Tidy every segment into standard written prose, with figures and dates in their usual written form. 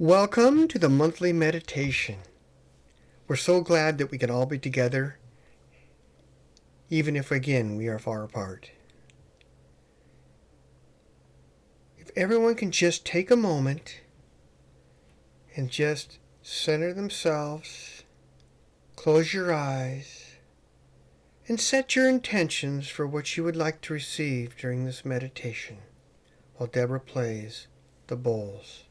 Welcome to the monthly meditation. We're so glad that we can all be together, even if again we are far apart. If everyone can just take a moment and just center themselves, close your eyes, and set your intentions for what you would like to receive during this meditation while Deborah plays the bowls.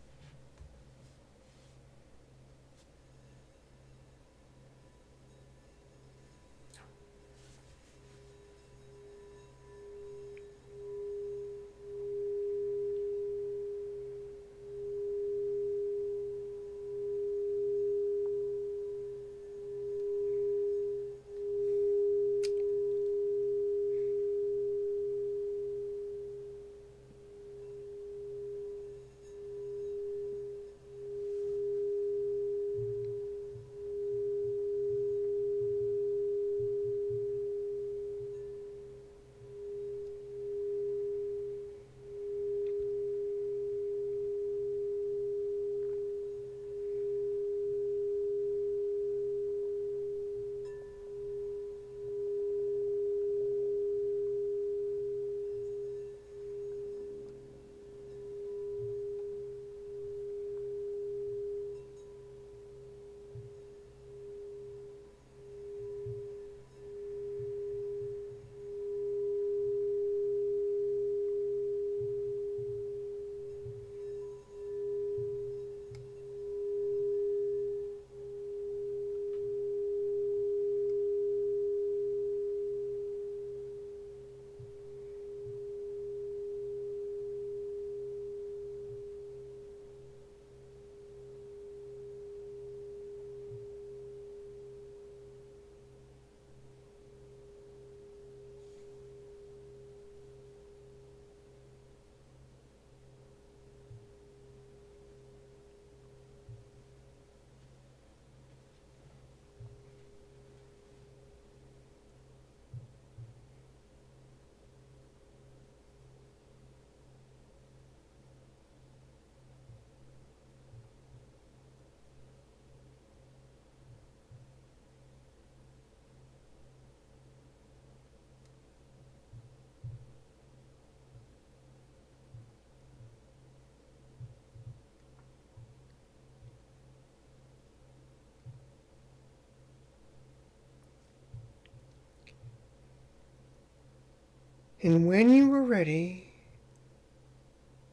And when you are ready,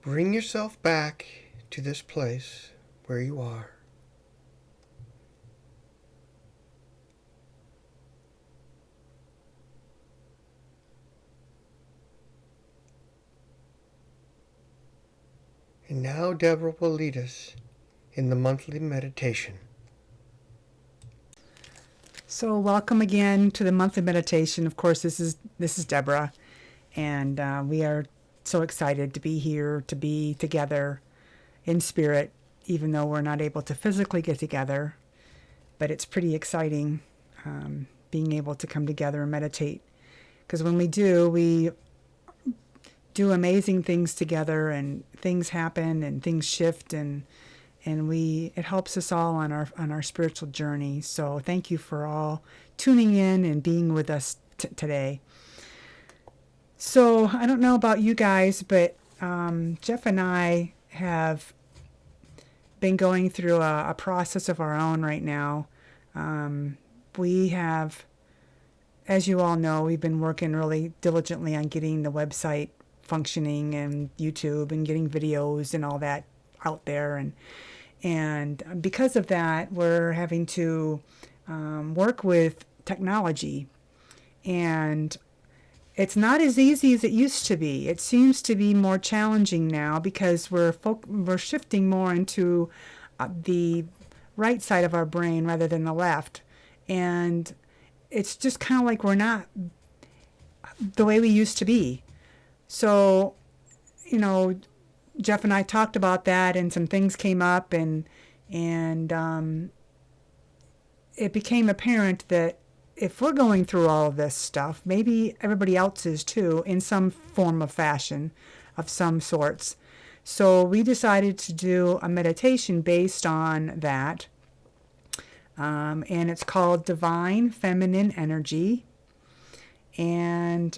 bring yourself back to this place where you are. And now Deborah will lead us in the monthly meditation. So welcome again to the monthly meditation. Of course, this is Deborah, and we are so excited to be here, to be together in spirit, even though we're not able to physically get together. But it's pretty exciting being able to come together and meditate, because when we do amazing things together, and things happen and things shift, and it helps us all on our spiritual journey. So thank you for all tuning in and being with us today. So I don't know about you guys, but Jeff and I have been going through a process of our own right now. We have, as you all know, we've been working really diligently on getting the website functioning and YouTube and getting videos and all that out there. And because of that, we're having to work with technology. And it's not as easy as it used to be. It seems to be more challenging now because we're shifting more into the right side of our brain rather than the left. And it's just kind of like we're not the way we used to be. So, Jeff and I talked about that, and some things came up, and it became apparent that if we're going through all of this stuff, maybe everybody else is too, in some form of fashion of some sorts. So we decided to do a meditation based on that. And it's called Divine Feminine Energy. And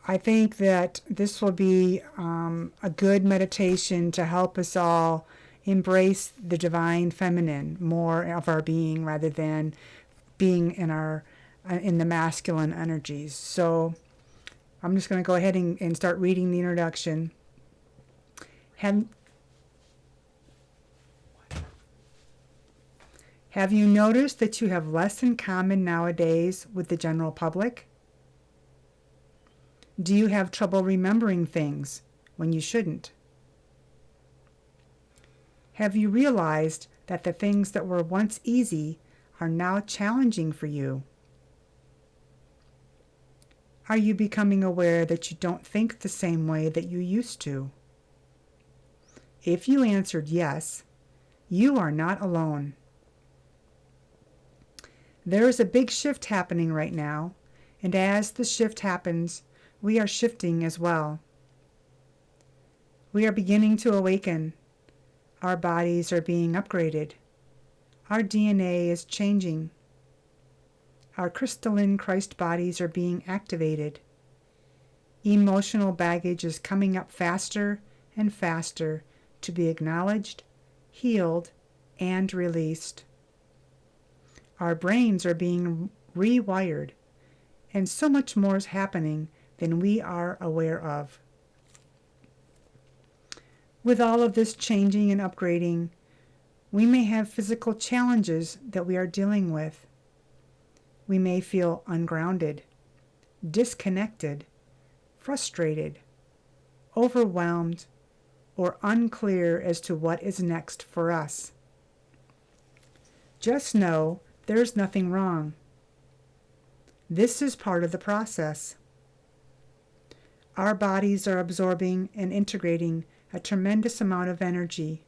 I think that this will be a good meditation to help us all embrace the divine feminine, more of our being rather than being in the masculine energies. So I'm just going to go ahead and start reading the introduction. Have you noticed that you have less in common nowadays with the general public? Do you have trouble remembering things when you shouldn't? Have you realized that the things that were once easy are now challenging for you? Are you becoming aware that you don't think the same way that you used to? If you answered yes, you are not alone. There is a big shift happening right now, and as the shift happens, we are shifting as well. We are beginning to awaken. Our bodies are being upgraded. Our DNA is changing. Our crystalline Christ bodies are being activated. Emotional baggage is coming up faster and faster to be acknowledged, healed, and released. Our brains are being rewired, and so much more is happening than we are aware of. With all of this changing and upgrading, we may have physical challenges that we are dealing with. We may feel ungrounded, disconnected, frustrated, overwhelmed, or unclear as to what is next for us. Just know there's nothing wrong. This is part of the process. Our bodies are absorbing and integrating a tremendous amount of energy.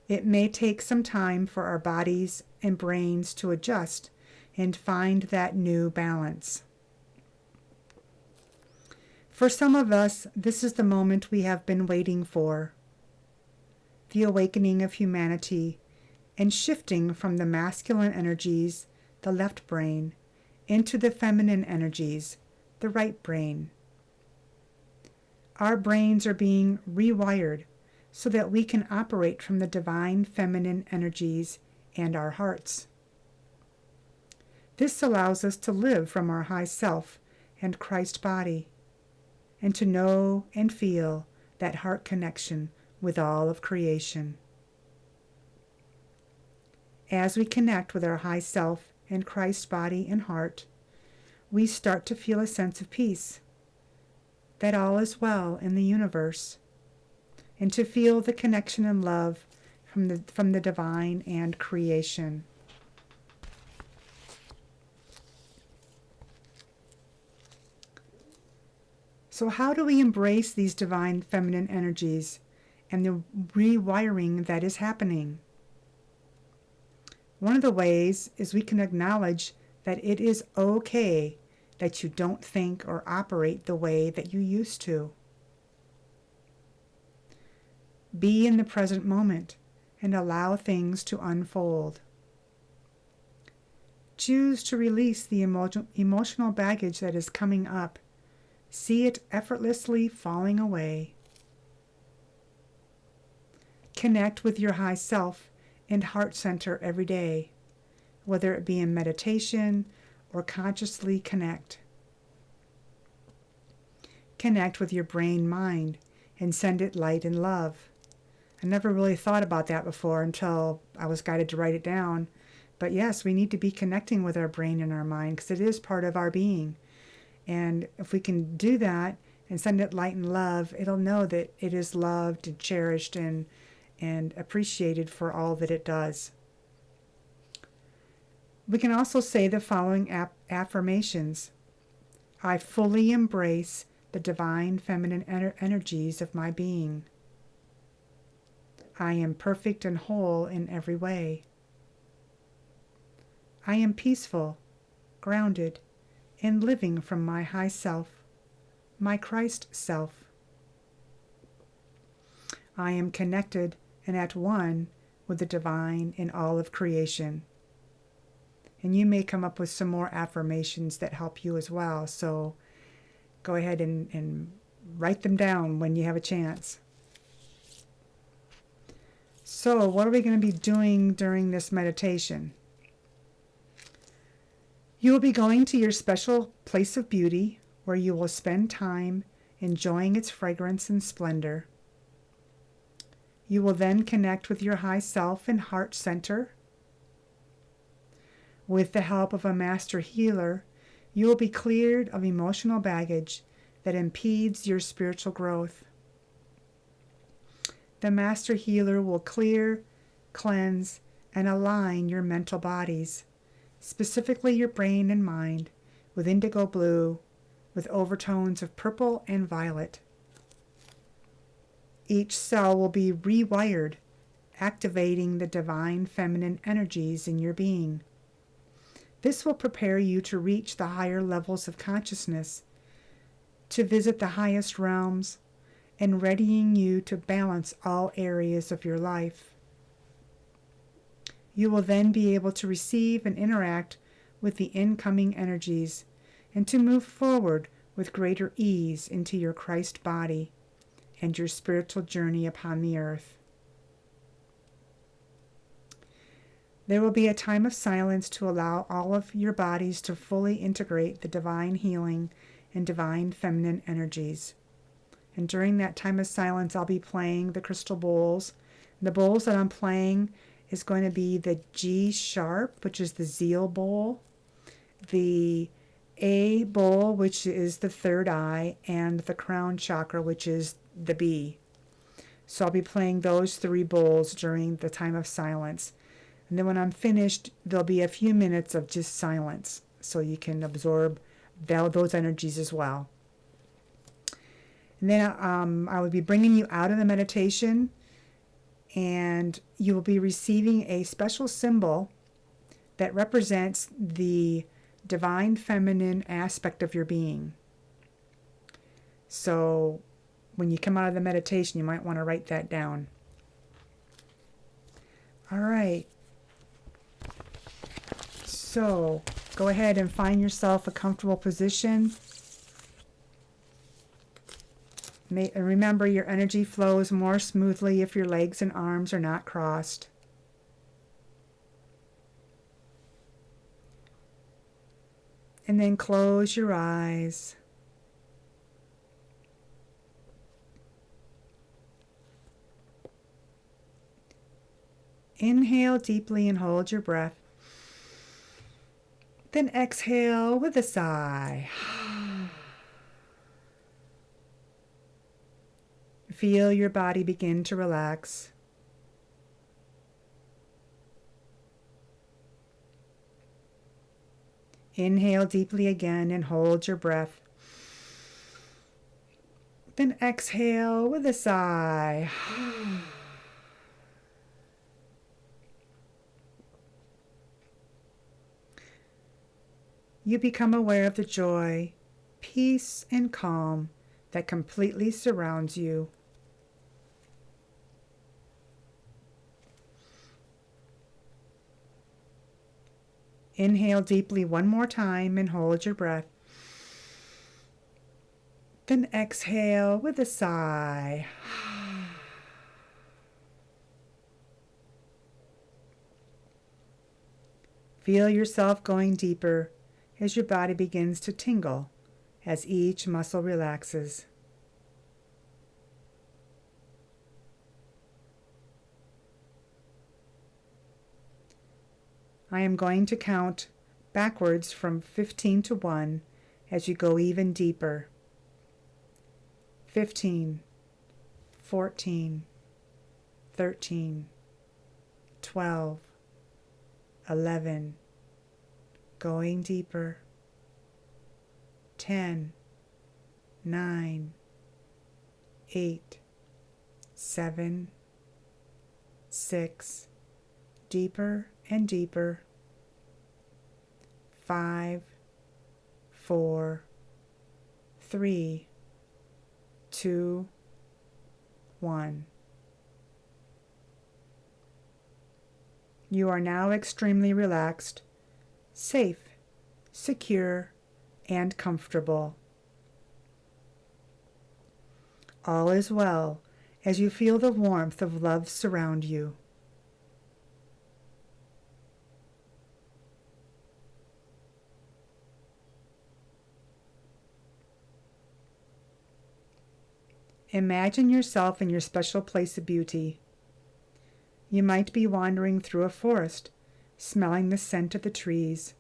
It may take some time for our bodies and brains to adjust and find that new balance. For some of us, this is the moment we have been waiting for. The awakening of humanity and shifting from the masculine energies, the left brain, into the feminine energies, the right brain. Our brains are being rewired so that we can operate from the divine feminine energies and our hearts. This allows us to live from our high self and Christ body, and to know and feel that heart connection with all of creation. As we connect with our high self and Christ body and heart, we start to feel a sense of peace, that all is well in the universe, and to feel the connection and love from the divine and creation. So how do we embrace these divine feminine energies and the rewiring that is happening? One of the ways is we can acknowledge that it is okay that you don't think or operate the way that you used to. Be in the present moment and allow things to unfold. Choose to release the emotional baggage that is coming up. See it effortlessly falling away. Connect with your high self and heart center every day, whether it be in meditation or consciously connect. Connect with your brain mind and send it light and love. I never really thought about that before until I was guided to write it down. But yes, we need to be connecting with our brain and our mind because it is part of our being. And if we can do that and send it light and love, it'll know that it is loved and cherished and appreciated for all that it does. We can also say the following affirmations. I fully embrace the divine feminine energies of my being. I am perfect and whole in every way. I am peaceful, grounded, and living from my high self, my Christ self. I am connected and at one with the divine in all of creation. And you may come up with some more affirmations that help you as well. So go ahead and write them down when you have a chance. So what are we going to be doing during this meditation? You will be going to your special place of beauty where you will spend time enjoying its fragrance and splendor. You will then connect with your high self and heart center. With the help of a master healer, you will be cleared of emotional baggage that impedes your spiritual growth. The master healer will clear, cleanse, and align your mental bodies, specifically your brain and mind, with indigo blue, with overtones of purple and violet. Each cell will be rewired, activating the divine feminine energies in your being. This will prepare you to reach the higher levels of consciousness, to visit the highest realms, and readying you to balance all areas of your life. You will then be able to receive and interact with the incoming energies and to move forward with greater ease into your Christ body and your spiritual journey upon the earth. There will be a time of silence to allow all of your bodies to fully integrate the divine healing and divine feminine energies. And during that time of silence, I'll be playing the crystal bowls. The bowls that I'm playing is going to be the G sharp, which is the zeal bowl, the A bowl, which is the third eye, and the crown chakra, which is the B. So I'll be playing those three bowls during the time of silence. And then when I'm finished, there'll be a few minutes of just silence, so you can absorb those energies as well. And then I will be bringing you out of the meditation, and you will be receiving a special symbol that represents the divine feminine aspect of your being. So when you come out of the meditation, you might want to write that down. All right. So go ahead and find yourself a comfortable position. Remember, your energy flows more smoothly if your legs and arms are not crossed. And then close your eyes. Inhale deeply and hold your breath. Then exhale with a sigh. Feel your body begin to relax. Inhale deeply again and hold your breath. Then exhale with a sigh. You become aware of the joy, peace, and calm that completely surrounds you. Inhale deeply one more time and hold your breath. Then exhale with a sigh. Feel yourself going deeper as your body begins to tingle as each muscle relaxes. I am going to count backwards from 15 to 1 as you go even deeper. 15, 14, 13, 12, 11, going deeper. 10, 9, 8, 7, 6, deeper and deeper. 5, 4, 3, 2, 1. You are now extremely relaxed, safe, secure, and comfortable. All is well as you feel the warmth of love surround you. Imagine yourself in your special place of beauty. You might be wandering through a forest, smelling the scent of the trees,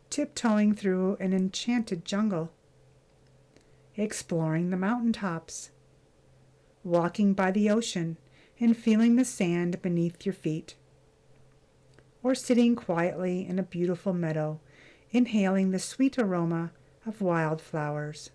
tiptoeing through an enchanted jungle, exploring the mountaintops, walking by the ocean and feeling the sand beneath your feet, or sitting quietly in a beautiful meadow, inhaling the sweet aroma of wildflowers.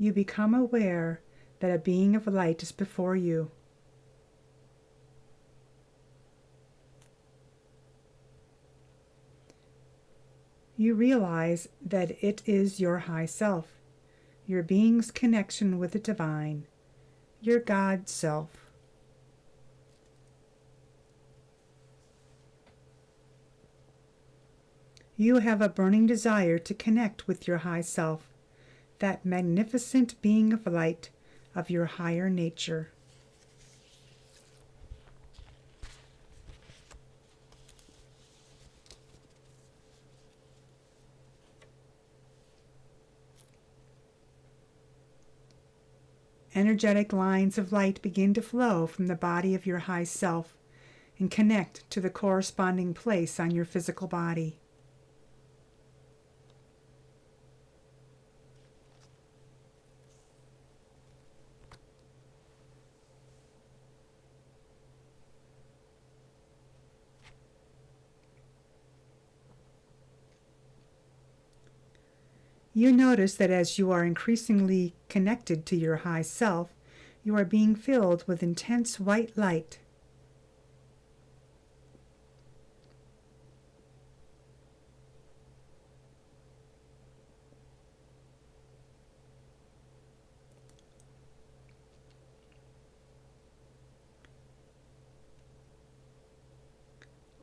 You become aware that a being of light is before you. You realize that it is your high self, your being's connection with the divine, your God self. You have a burning desire to connect with your high self, that magnificent being of light of your higher nature. Energetic lines of light begin to flow from the body of your high self and connect to the corresponding place on your physical body. You notice that as you are increasingly connected to your high self, you are being filled with intense white light.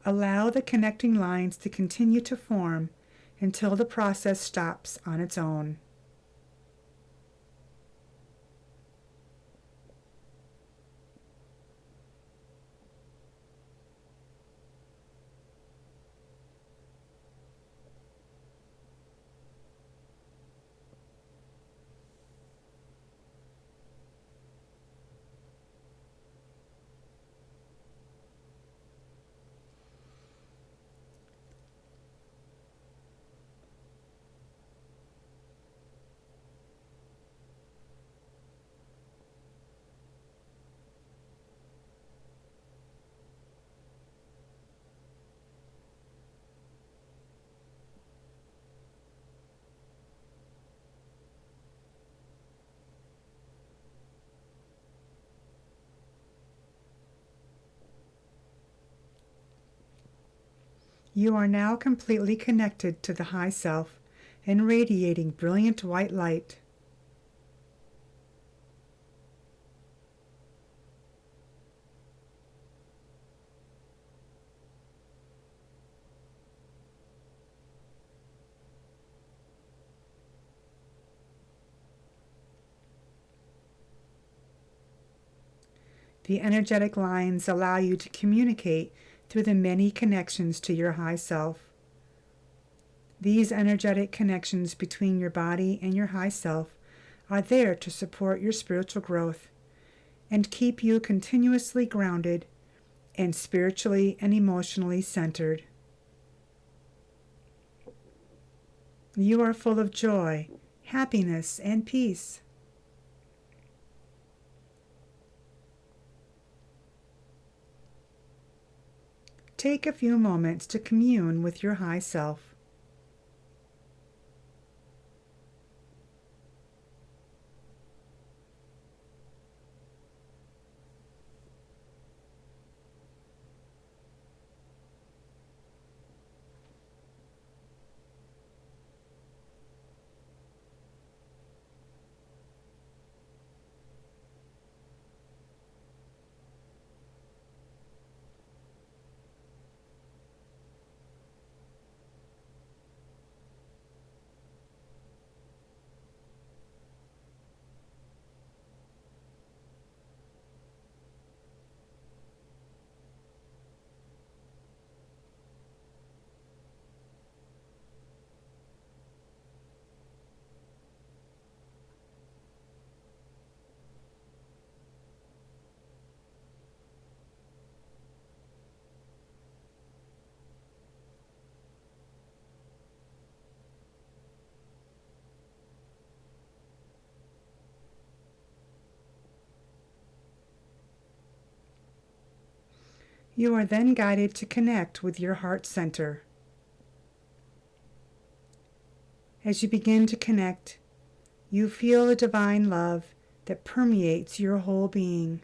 Allow the connecting lines to continue to form until the process stops on its own. You are now completely connected to the high self and radiating brilliant white light. The energetic lines allow you to communicate through the many connections to your high self. These energetic connections between your body and your high self are there to support your spiritual growth and keep you continuously grounded and spiritually and emotionally centered. You are full of joy, happiness, and peace. Take a few moments to commune with your high self. You are then guided to connect with your heart center. As you begin to connect, you feel a divine love that permeates your whole being.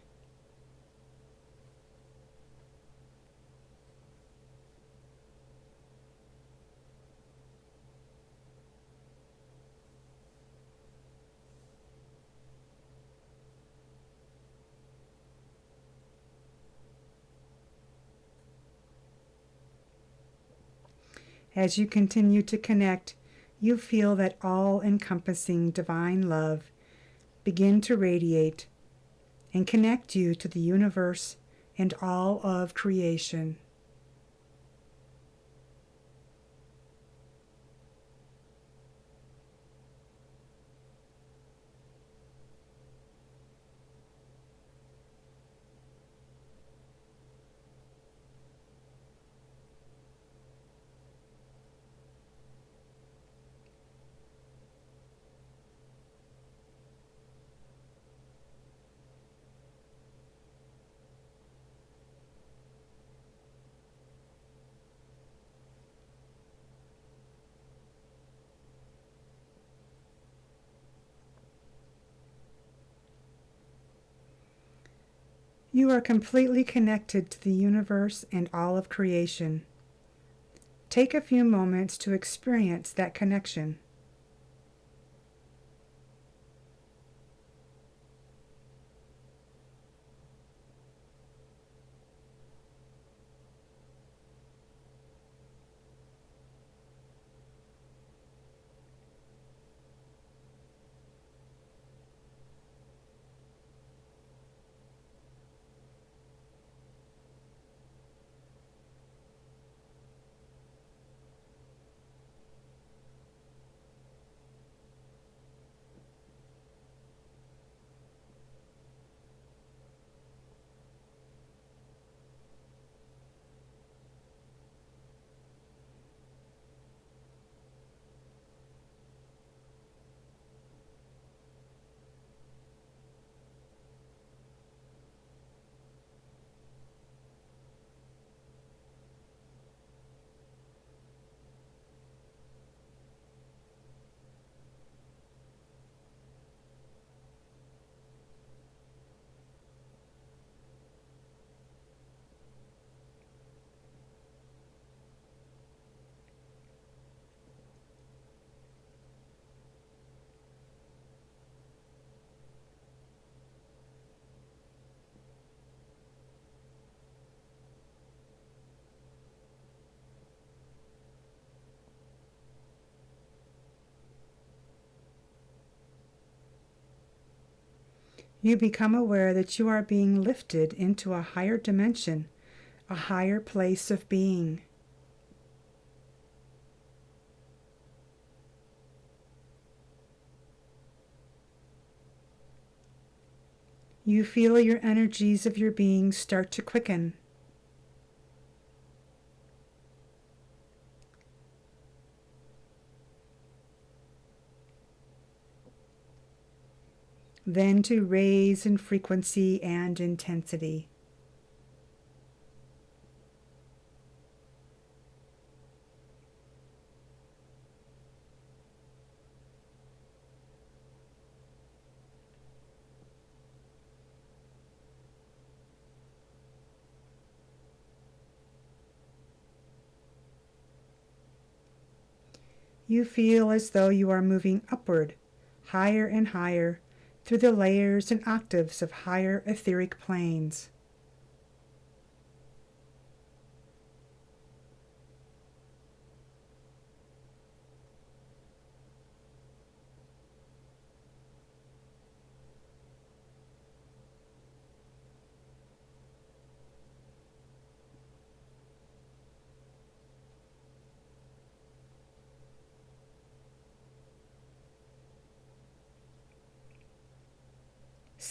As you continue to connect, you feel that all-encompassing divine love begin to radiate and connect you to the universe and all of creation. You are completely connected to the universe and all of creation. Take a few moments to experience that connection. You become aware that you are being lifted into a higher dimension, a higher place of being. You feel your energies of your being start to quicken. Then to raise in frequency and intensity. You feel as though you are moving upward, higher and higher, through the layers and octaves of higher etheric planes.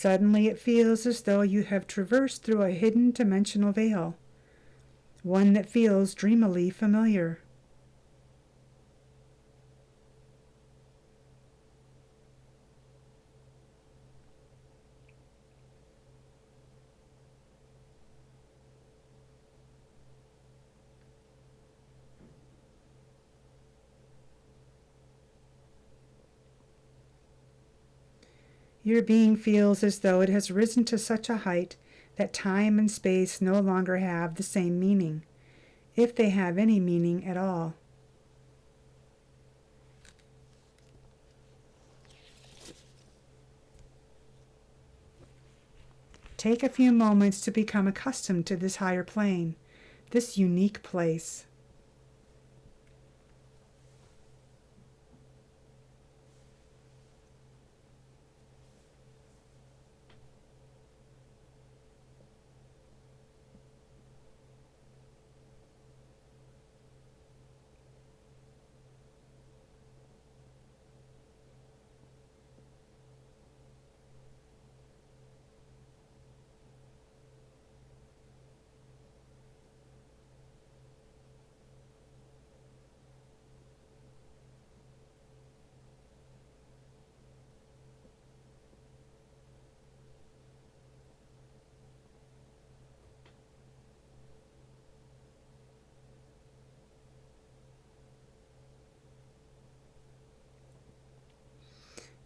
Suddenly it feels as though you have traversed through a hidden dimensional veil, one that feels dreamily familiar. Your being feels as though it has risen to such a height that time and space no longer have the same meaning, if they have any meaning at all. Take a few moments to become accustomed to this higher plane, this unique place.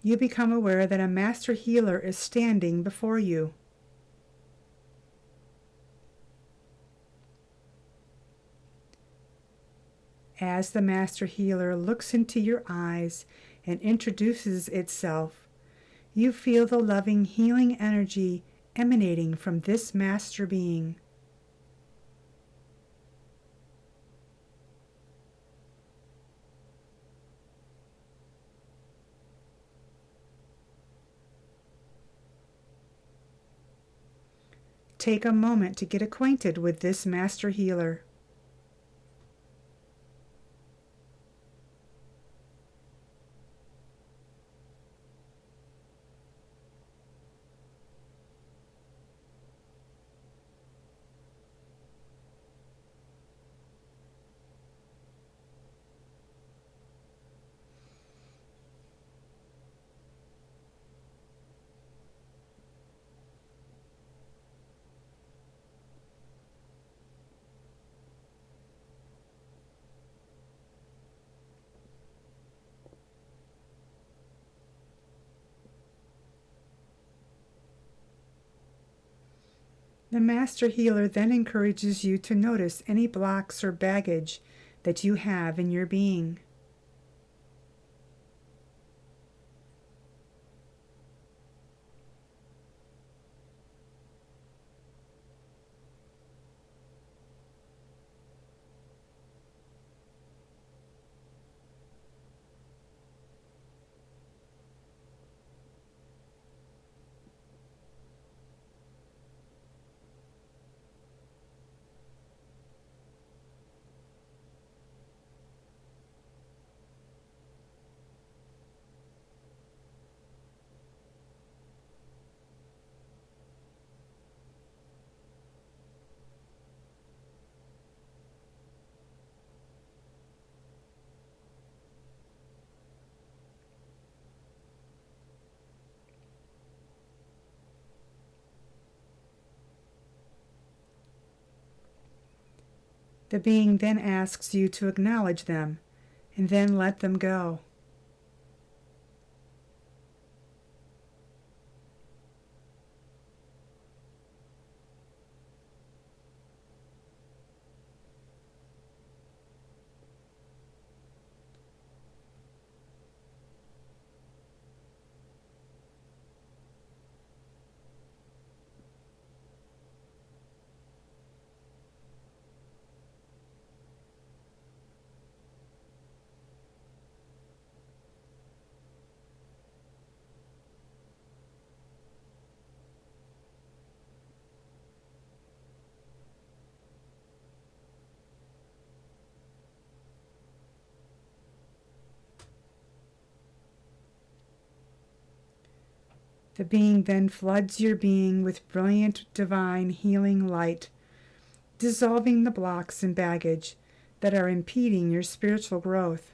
You become aware that a master healer is standing before you. As the master healer looks into your eyes and introduces itself, you feel the loving, healing energy emanating from this master being. Take a moment to get acquainted with this master healer. The master healer then encourages you to notice any blocks or baggage that you have in your being. The being then asks you to acknowledge them and then let them go. The being then floods your being with brilliant, divine, healing light, dissolving the blocks and baggage that are impeding your spiritual growth.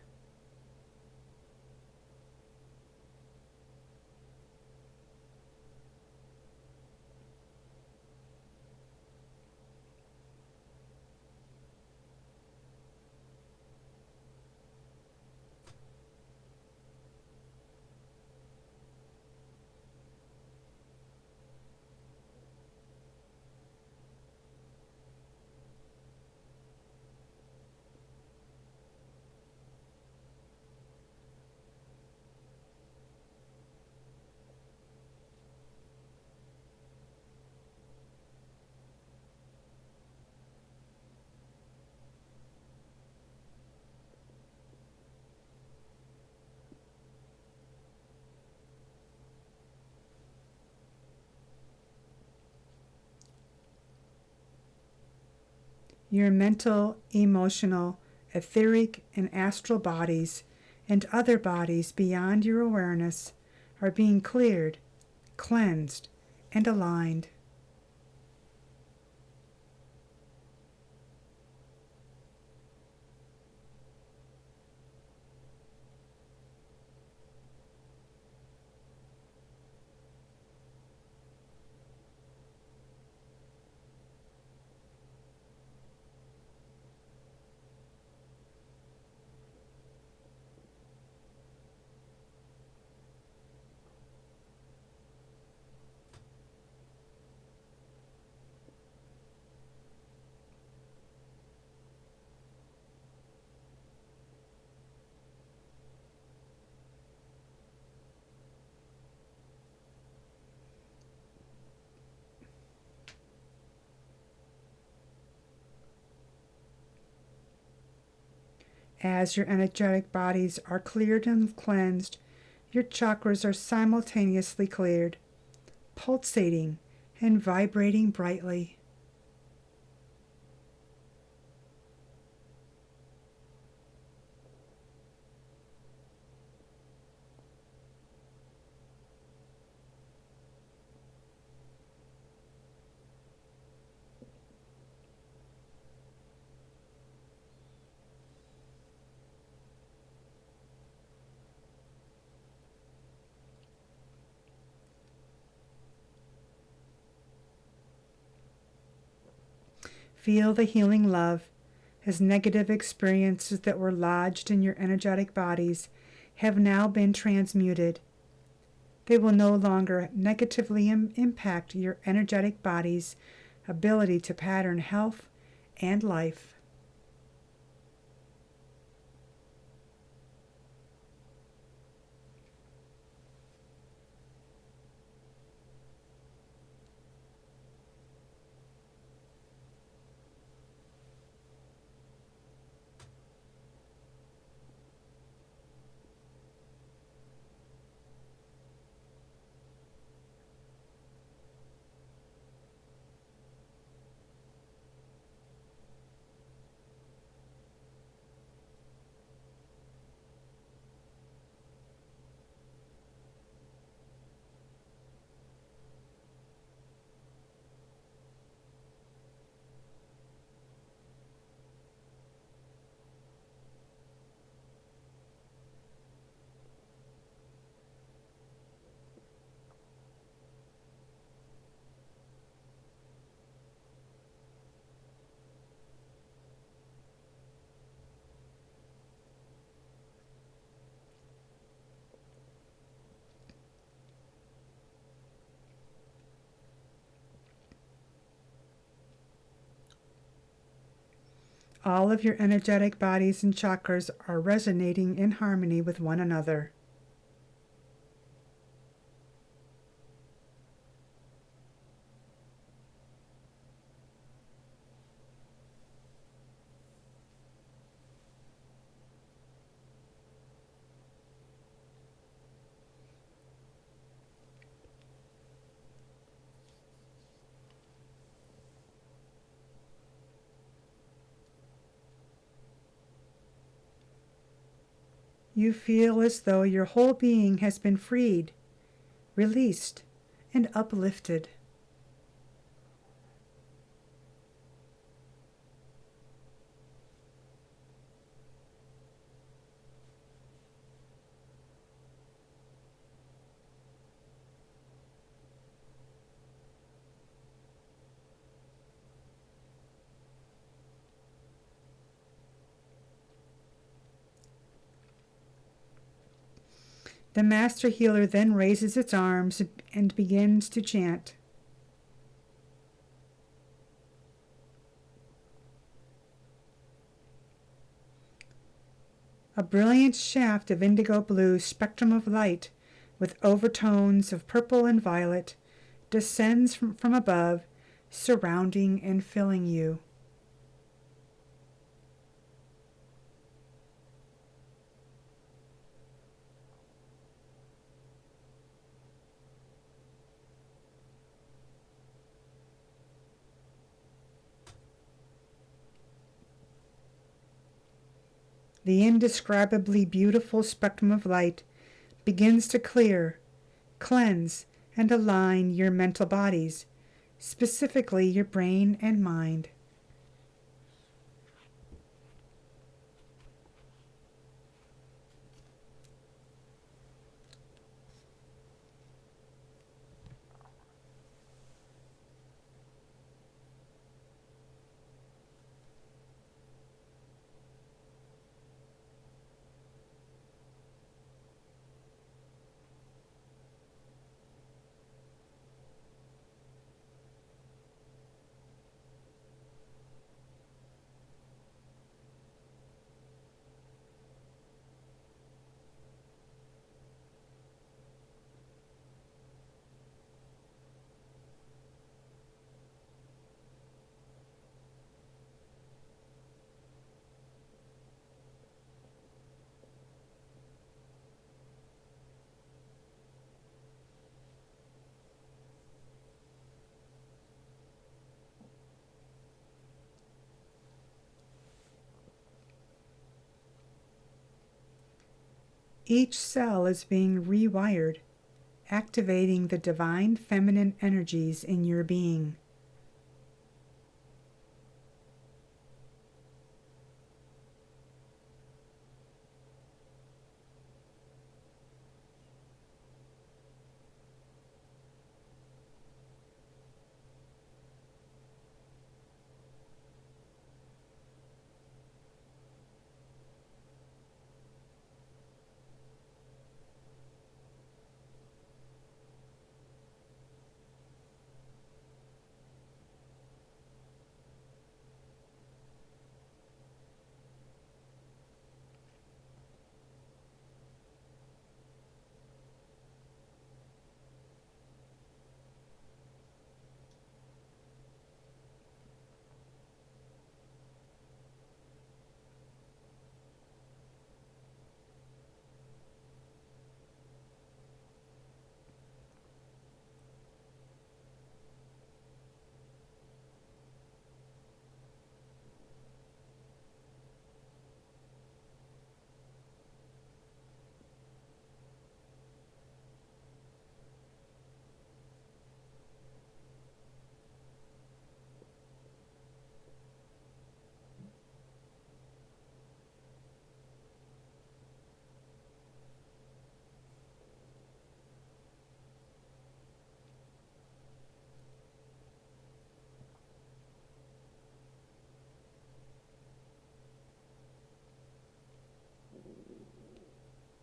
Your mental, emotional, etheric, and astral bodies and other bodies beyond your awareness are being cleared, cleansed, and aligned. As your energetic bodies are cleared and cleansed, your chakras are simultaneously cleared, pulsating and vibrating brightly. Feel the healing love as negative experiences that were lodged in your energetic bodies have now been transmuted. They will no longer negatively impact your energetic body's ability to pattern health and life. All of your energetic bodies and chakras are resonating in harmony with one another. You feel as though your whole being has been freed, released, and uplifted. The Master Healer then raises its arms and begins to chant. A brilliant shaft of indigo blue spectrum of light with overtones of purple and violet descends from above, surrounding and filling you. The indescribably beautiful spectrum of light begins to clear, cleanse, and align your mental bodies, specifically your brain and mind. Each cell is being rewired, activating the divine feminine energies in your being.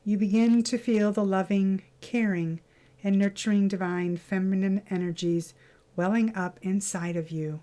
You begin to feel the loving, caring, and nurturing divine feminine energies welling up inside of you.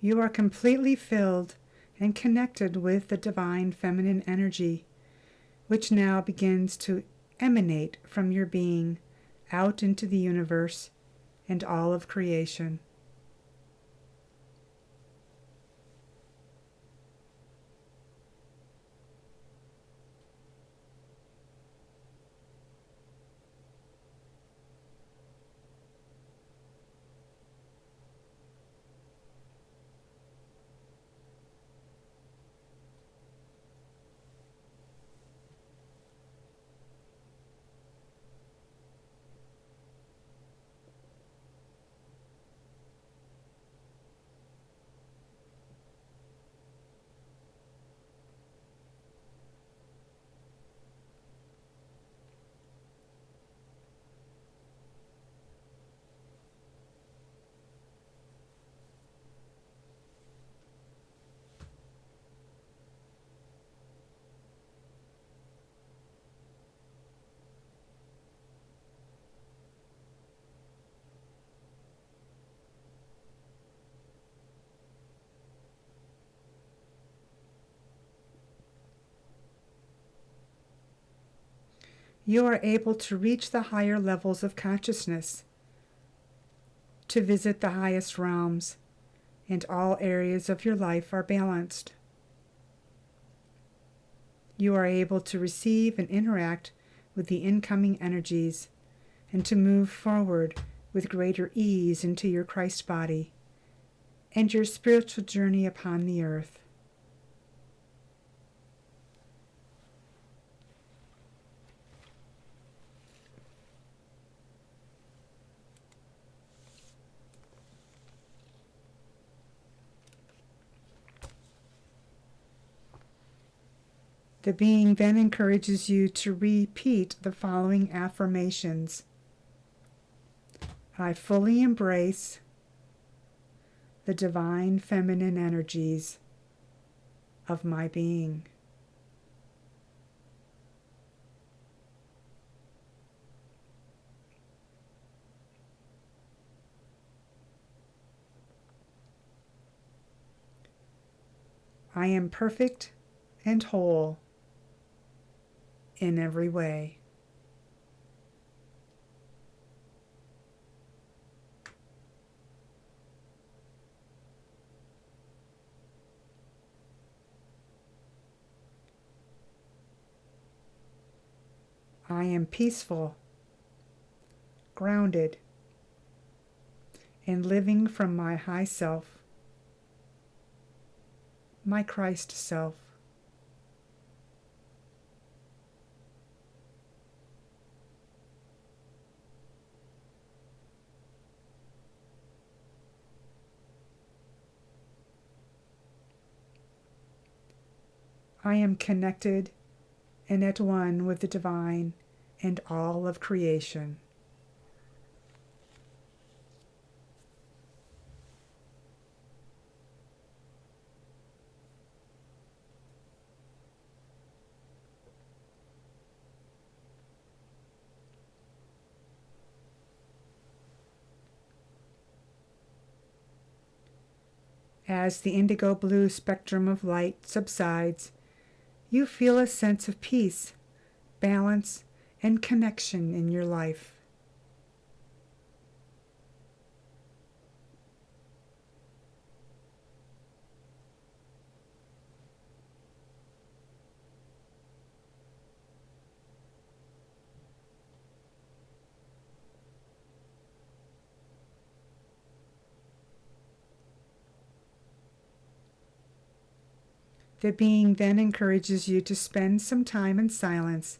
You are completely filled and connected with the divine feminine energy, which now begins to emanate from your being out into the universe and all of creation. You are able to reach the higher levels of consciousness, to visit the highest realms, and all areas of your life are balanced. You are able to receive and interact with the incoming energies and to move forward with greater ease into your Christ body and your spiritual journey upon the earth. The being then encourages you to repeat the following affirmations. I fully embrace the divine feminine energies of my being. I am perfect and whole in every way. I am peaceful, grounded, and living from my high self, my Christ self. I am connected and at one with the divine and all of creation. As the indigo blue spectrum of light subsides, you feel a sense of peace, balance, and connection in your life. The being then encourages you to spend some time in silence,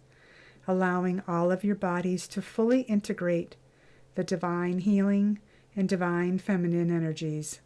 allowing all of your bodies to fully integrate the divine healing and divine feminine energies.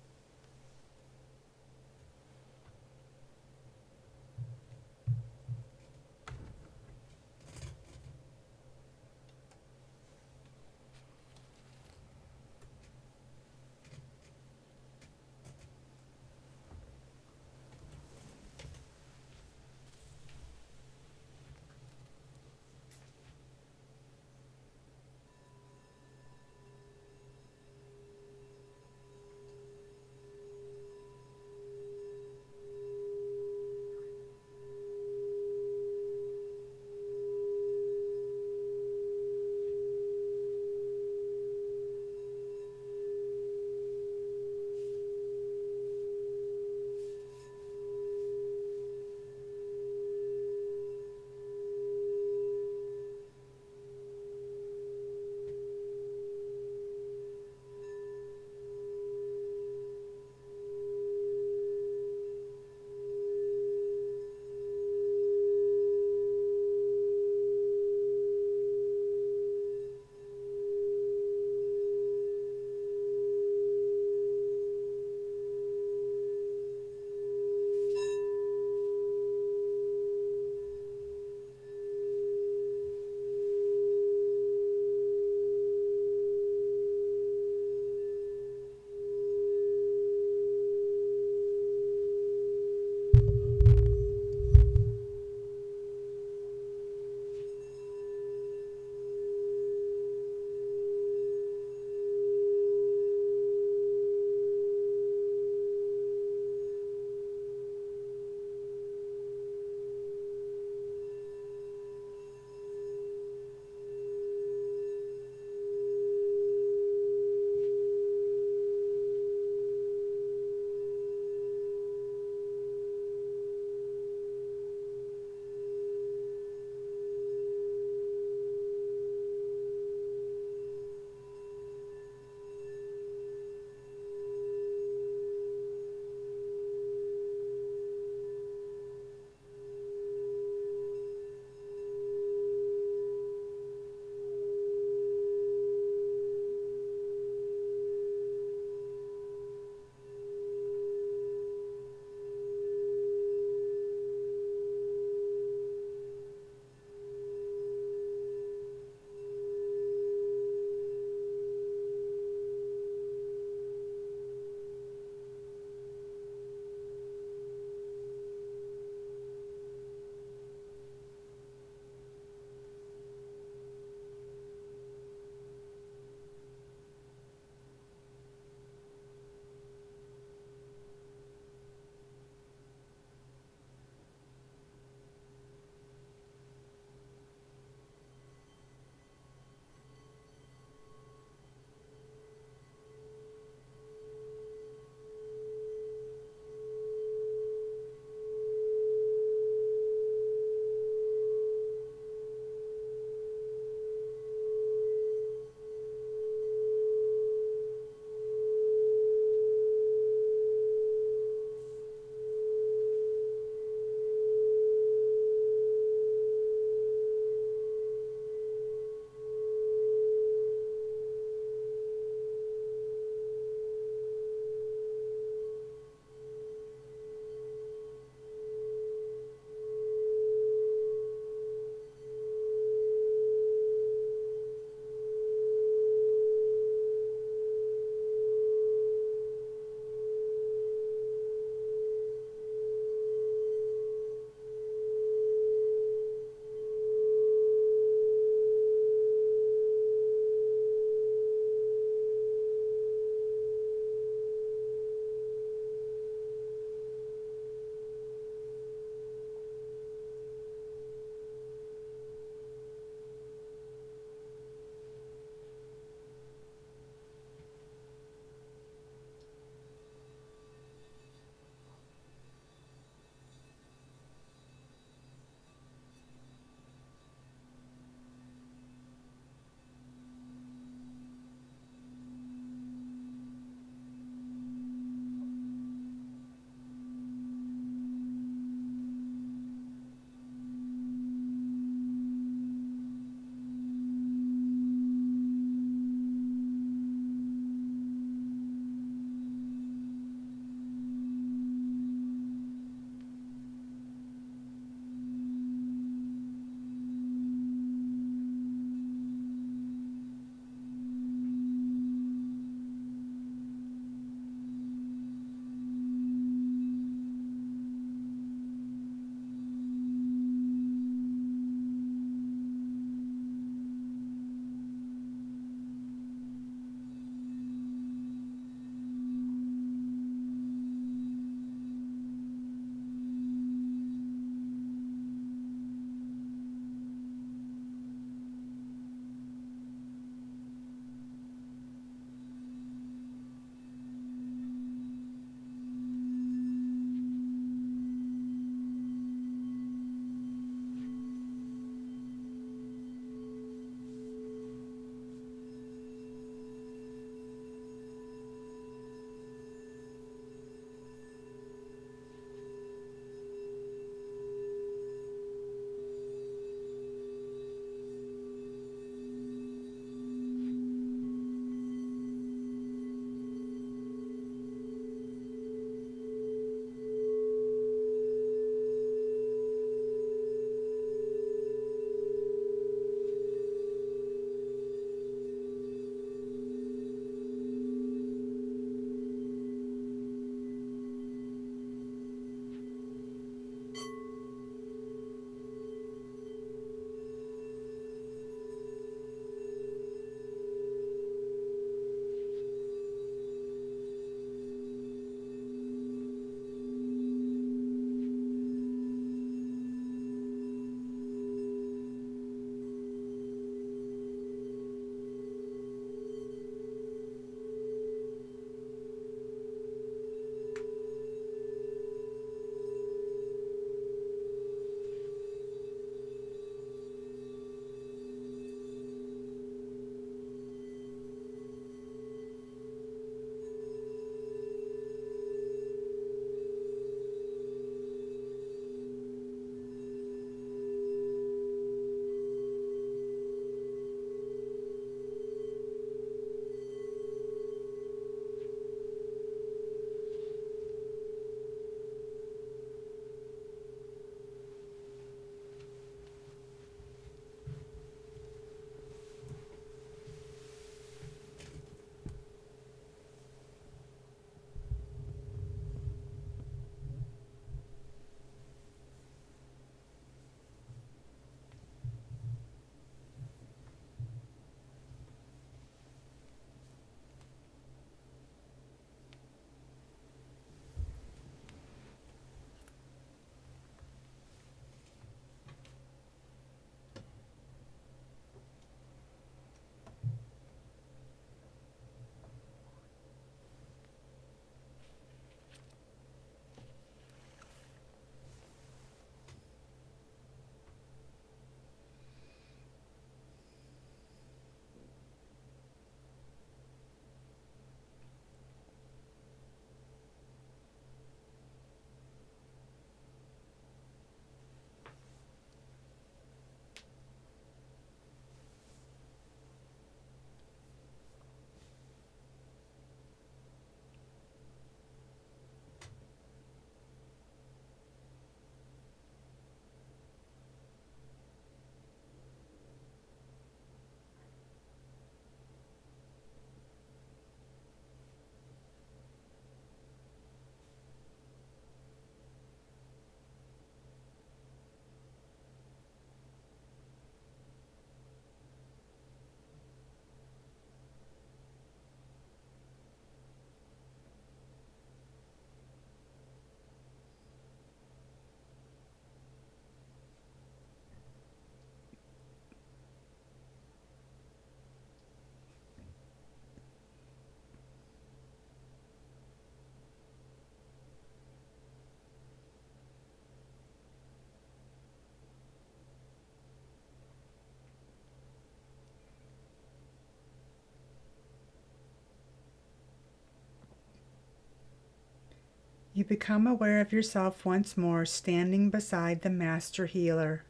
You become aware of yourself once more, standing beside the Master Healer.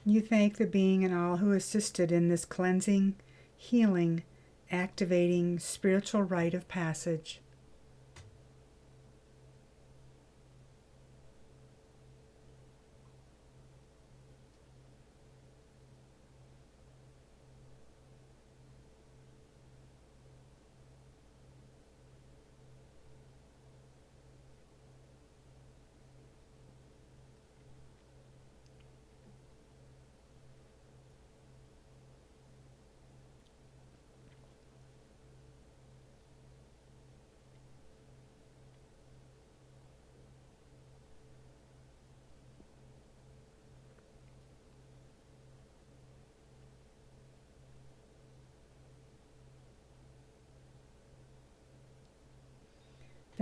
You thank the being and all who assisted in this cleansing, healing, activating spiritual rite of passage.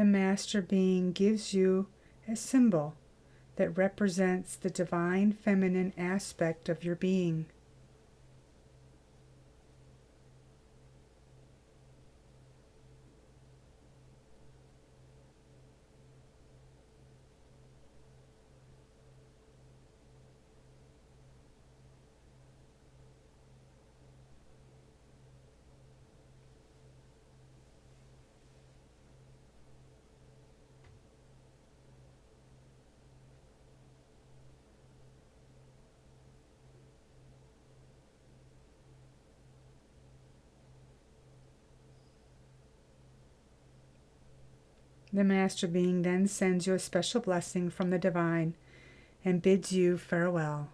The Master Being gives you a symbol that represents the divine feminine aspect of your being. The Master Being then sends you a special blessing from the Divine and bids you farewell.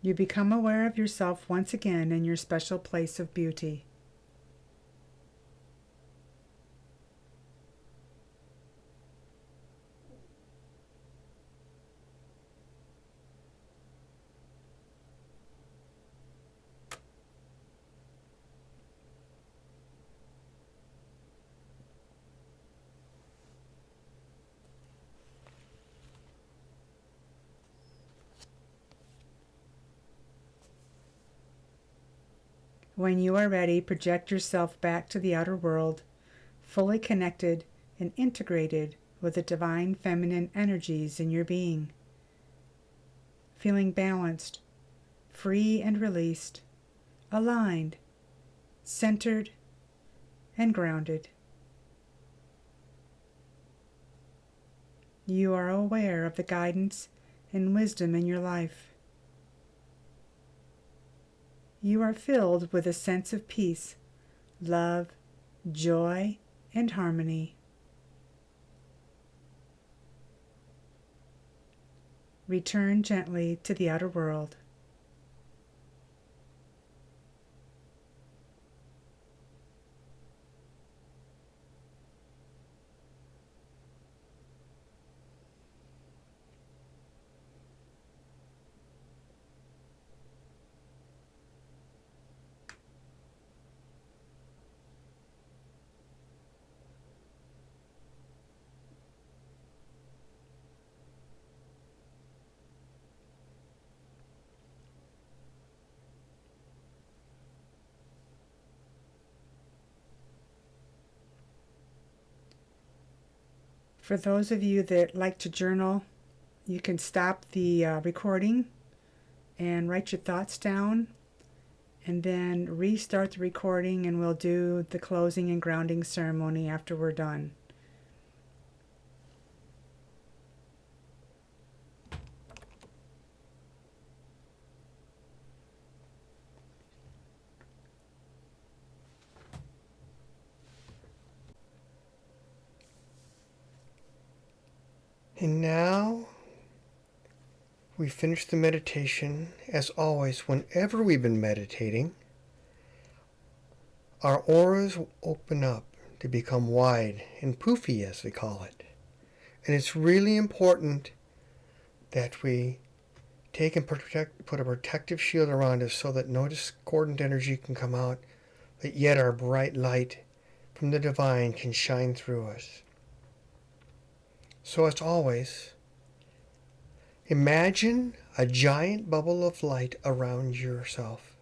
You become aware of yourself once again in your special place of beauty. When you are ready, project yourself back to the outer world, fully connected and integrated with the divine feminine energies in your being, feeling balanced, free and released, aligned, centered, and grounded. You are aware of the guidance and wisdom in your life. You are filled with a sense of peace, love, joy, and harmony. Return gently to the outer world. For those of you that like to journal, you can stop the recording and write your thoughts down and then restart the recording, and we'll do the closing and grounding ceremony after we're done. And now we finish the meditation. As always, whenever we've been meditating, our auras open up to become wide and poofy, as we call it. And it's really important that we take and put a protective shield around us so that no discordant energy can come out, but yet our bright light from the divine can shine through us. So as always, imagine a giant bubble of light around yourself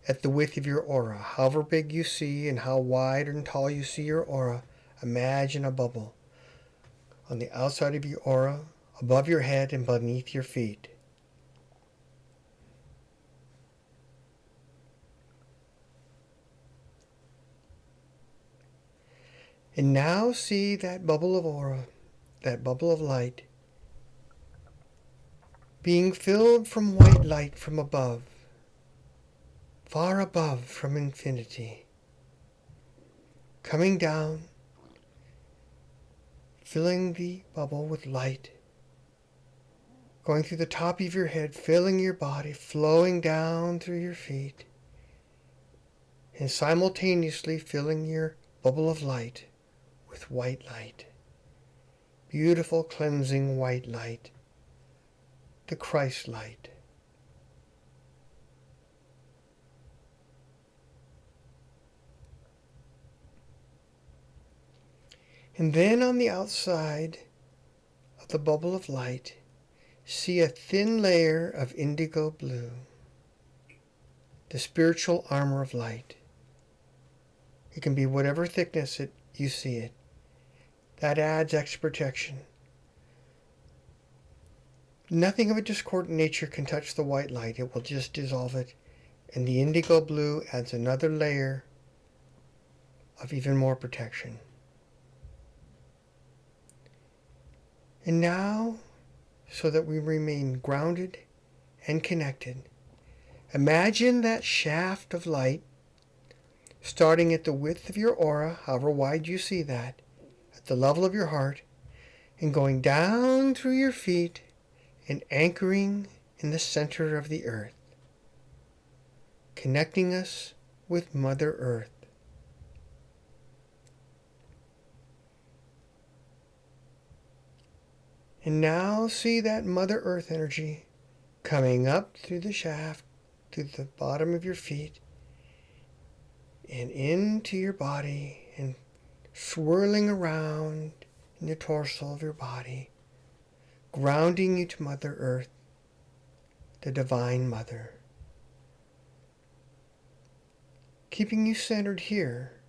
at the width of your aura. However big you see and how wide and tall you see your aura, imagine a bubble on the outside of your aura, above your head and beneath your feet. And now see that bubble of aura, that bubble of light, being filled from white light from above, far above from infinity, coming down, filling the bubble with light, going through the top of your head, filling your body, flowing down through your feet, and simultaneously filling your bubble of light with white light. Beautiful, cleansing white light, the Christ light. And then on the outside of the bubble of light, see a thin layer of indigo blue, the spiritual armor of light. It can be whatever thickness you see it. That adds extra protection. Nothing of a discordant nature can touch the white light. It will just dissolve it. And the indigo blue adds another layer of even more protection. And now, so that we remain grounded and connected, imagine that shaft of light starting at the width of your aura, however wide you see that, at the level of your heart, and going down through your feet and anchoring in the center of the earth, connecting us with Mother Earth. And now see that Mother Earth energy coming up through the shaft, through the bottom of your feet, and into your body, and swirling around in the torso of your body, grounding you to Mother Earth, the Divine Mother, keeping you centered here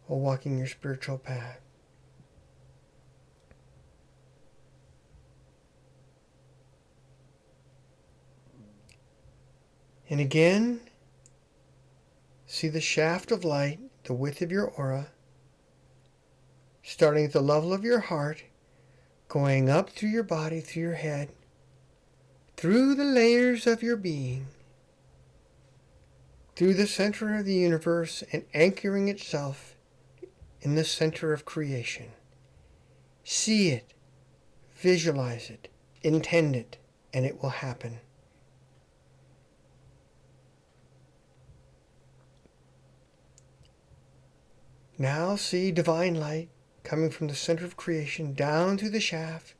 while walking your spiritual path. And again, see the shaft of light, the width of your aura, starting at the level of your heart, going up through your body, through your head, through the layers of your being, through the center of the universe, and anchoring itself in the center of creation. See it, visualize it, intend it, and it will happen. Now see divine light coming from the center of creation down through the shaft,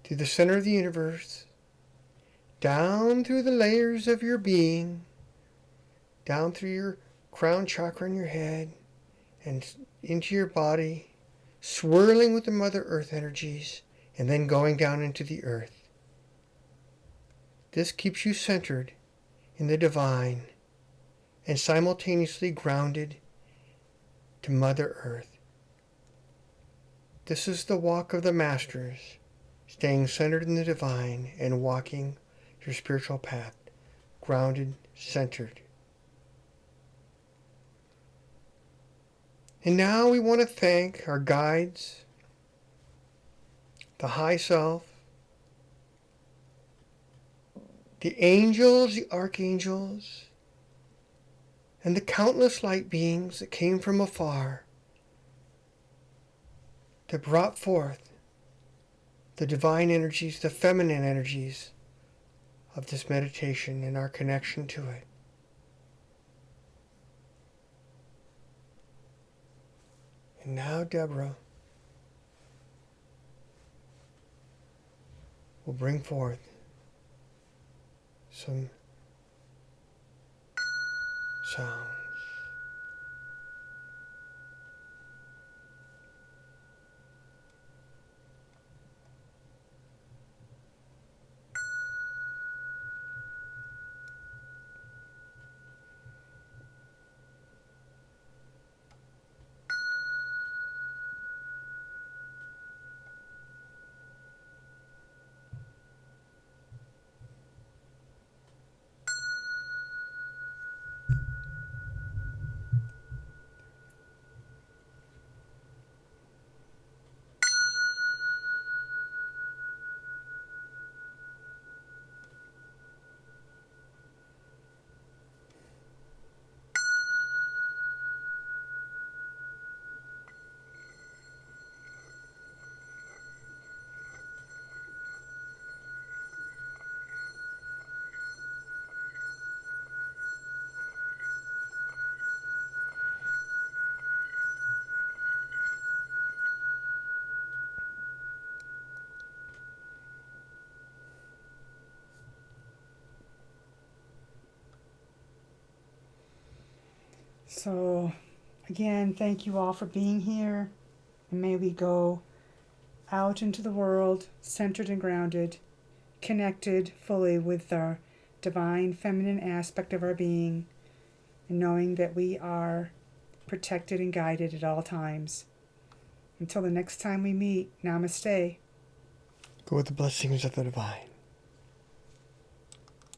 through the center of the universe, down through the layers of your being, down through your crown chakra in your head, and into your body, swirling with the Mother Earth energies, and then going down into the earth. This keeps you centered in the divine and simultaneously grounded to Mother Earth. This is the walk of the Masters, staying centered in the divine and walking your spiritual path. grounded, centered. And now we want to thank our guides, the high self, the angels, the archangels, and the countless light beings that came from afar that brought forth the divine energies, the feminine energies of this meditation and our connection to it. And now Deborah will bring forth some sounds. So, again, thank you all for being here. And may we go out into the world, centered and grounded, connected fully with our divine feminine aspect of our being, and knowing that we are protected and guided at all times. Until the next time we meet, namaste. Go with the blessings of the divine.